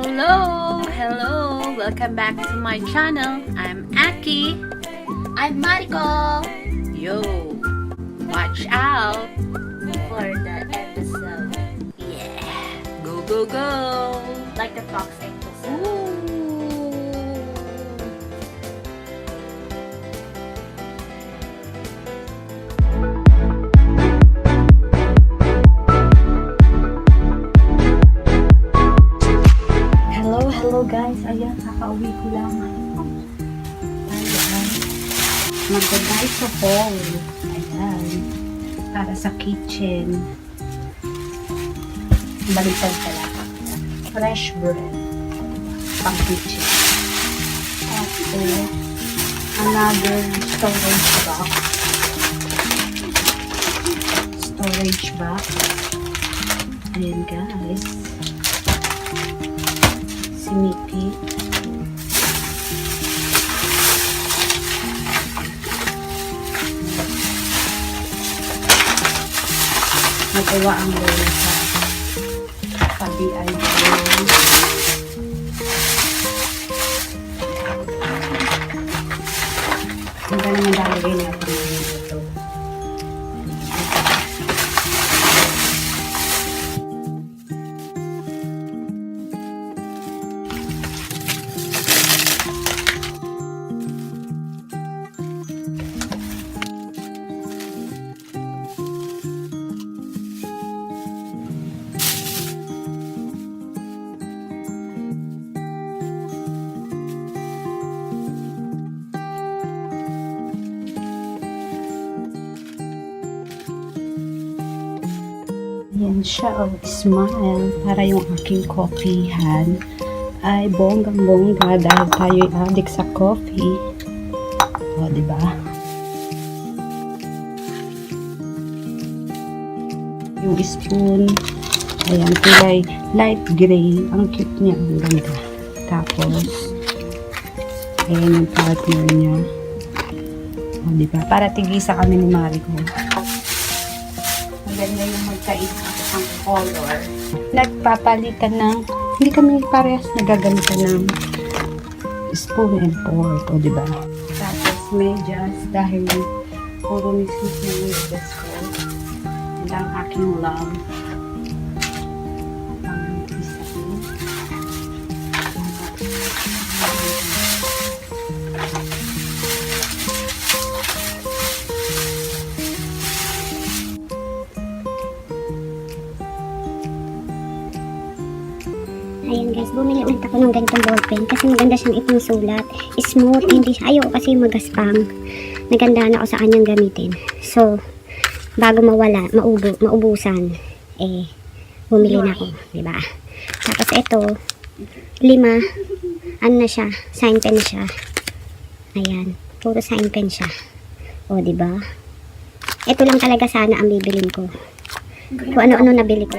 Hello! Welcome back to my channel. I'm Aki. I'm Mariko. Yo! Watch out! For the episode. Yeah! Go, go, go! Like the fox episode. Ooh! Hello guys, ayan, kakauwi ko lang. Ayan, magda-Daiso haul. Ayan, para sa kitchen. Baliktad pala. Fresh bread. Pang kitchen. Tapos, another storage box. Storage box. Ayan guys. Si Mickey. Nagawa ang lola sa tabiay ko. Ang naman lalagay natin dito. Yan siya, oh, smile. Para yung aking coffeehan ay bonggang-bongga dahil tayo addict sa coffee. O, diba? Yung spoon, ayan, kulay light gray. Ang cute niya, ang ganda. Tapos, ayan yung partner niya. O, diba? Para tigisa kami ni Mariko. Maganda yung magkaisa ang color. Nagpapalitan ng, hindi kami parehas nagagalitan ng spoon and fork, o diba? Tapos medyas, dahil puro misis na medyas ko. Yan ang aking love. Ang isa ko. Ayan guys, bumili ulit ako ng ganitong ballpen kasi maganda siyang ipang sulat. Smooth, hindi siya. Ayoko kasi magaspang. Naganda na ako sa kanyang gamitin. So, bago mawala, maubusan, eh, bumili na ako. Diba? Tapos ito, 5, ano na siya, sign pen siya. Ayan, puro sign pen siya. O, diba? Ito lang talaga sana ang bibilin ko. Kung ano-ano nabili ko.